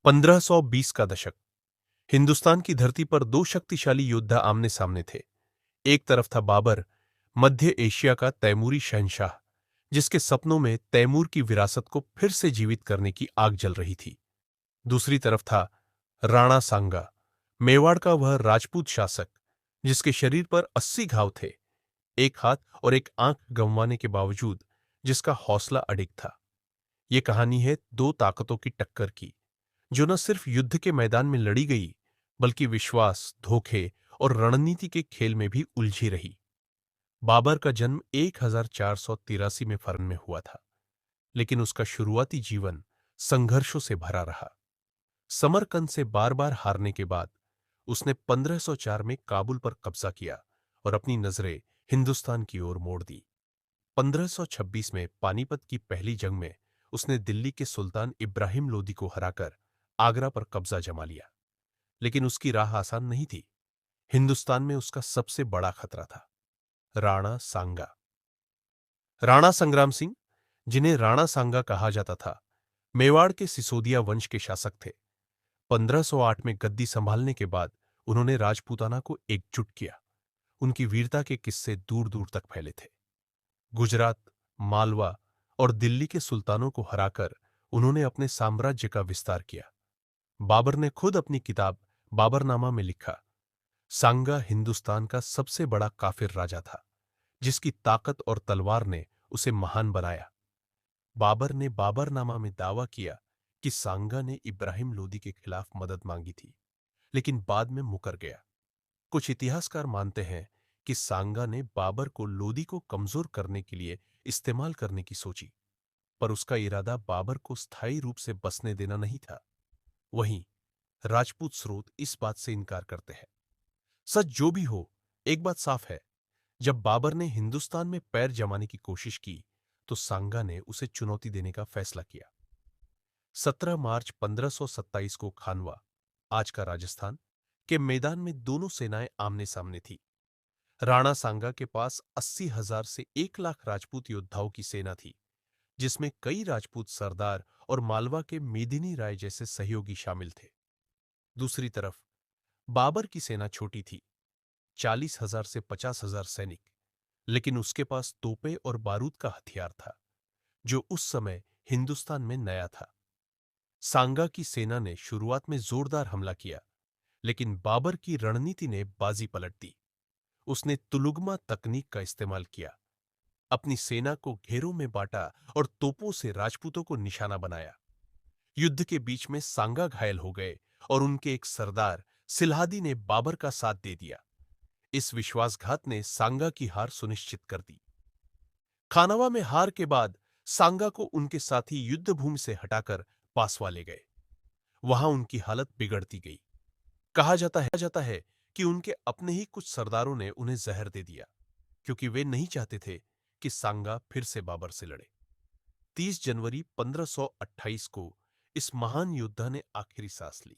1520 का दशक। हिंदुस्तान की धरती पर दो शक्तिशाली योद्धा आमने सामने थे। एक तरफ था बाबर, मध्य एशिया का तैमूरी शहंशाह, जिसके सपनों में तैमूर की विरासत को फिर से जीवित करने की आग जल रही थी। दूसरी तरफ था राणा सांगा, मेवाड़ का वह राजपूत शासक, जिसके शरीर पर 80 घाव थे, एक हाथ और एक आंख गंवाने के बावजूद जिसका हौसला अडिग था। ये कहानी है दो ताकतों की टक्कर की, जो न सिर्फ युद्ध के मैदान में लड़ी गई, बल्कि विश्वास, धोखे और रणनीति के खेल में भी उलझी रही। बाबर का जन्म 1483 में फरन में हुआ था, लेकिन उसका शुरुआती जीवन संघर्षों से भरा रहा। समरकंद से बार बार हारने के बाद उसने 1504 में काबुल पर कब्जा किया और अपनी नजरें हिंदुस्तान की ओर मोड़ दी। 1526 में पानीपत की पहली जंग में उसने दिल्ली के सुल्तान इब्राहिम लोदी को हराकर आगरा पर कब्जा जमा लिया। लेकिन उसकी राह आसान नहीं थी। हिंदुस्तान में उसका सबसे बड़ा खतरा था राणा सांगा। राणा संग्राम सिंह, जिन्हें राणा सांगा कहा जाता था, मेवाड़ के सिसोदिया वंश के शासक थे। 1508 में गद्दी संभालने के बाद उन्होंने राजपूताना को एकजुट किया। उनकी वीरता के किस्से दूर दूर तक फैले थे। गुजरात, मालवा और दिल्ली के सुल्तानों को हराकर उन्होंने अपने साम्राज्य का विस्तार किया। बाबर ने खुद अपनी किताब बाबरनामा में लिखा, सांगा हिंदुस्तान का सबसे बड़ा काफिर राजा था, जिसकी ताकत और तलवार ने उसे महान बनाया। बाबर ने बाबरनामा में दावा किया कि सांगा ने इब्राहिम लोदी के खिलाफ मदद मांगी थी, लेकिन बाद में मुकर गया। कुछ इतिहासकार मानते हैं कि सांगा ने बाबर को लोदी को कमजोर करने के लिए इस्तेमाल करने की सोची, पर उसका इरादा बाबर को स्थायी रूप से बसने देना नहीं था। वहीं राजपूत स्रोत इस बात से इनकार करते हैं। सच जो भी हो, एक बात साफ है, जब बाबर ने हिंदुस्तान में पैर जमाने की कोशिश की, तो सांगा ने उसे चुनौती देने का फैसला किया। 17 मार्च 1527 को खानवा, आज का राजस्थान, के मैदान में दोनों सेनाएं आमने सामने थी। राणा सांगा के पास 80,000 से 1 लाख राजपूत योद्धाओं की सेना थी, जिसमें कई राजपूत सरदार और मालवा के मेदिनी राय जैसे सहयोगी शामिल थे। दूसरी तरफ बाबर की सेना छोटी थी, 40,000 से 50,000 सैनिक, लेकिन उसके पास तोपें और बारूद का हथियार था, जो उस समय हिंदुस्तान में नया था। सांगा की सेना ने शुरुआत में जोरदार हमला किया, लेकिन बाबर की रणनीति ने बाजी पलट दी। उसने तुलुगमा तकनीक का इस्तेमाल किया, अपनी सेना को घेरों में बांटा और तोपों से राजपूतों को निशाना बनाया। युद्ध के बीच में सांगा घायल हो गए और उनके एक सरदार सिल्हादी ने बाबर का साथ दे दिया। इस विश्वासघात ने सांगा की हार सुनिश्चित कर दी। खानवा में हार के बाद सांगा को उनके साथी युद्धभूमि से हटाकर पासवा ले गए। वहां उनकी हालत बिगड़ती गई। कहा जाता है कि उनके अपने ही कुछ सरदारों ने उन्हें जहर दे दिया, क्योंकि वे नहीं चाहते थे कि सांगा फिर से बाबर से लड़े। 30 जनवरी 1528 को इस महान योद्धा ने आखिरी सांस ली।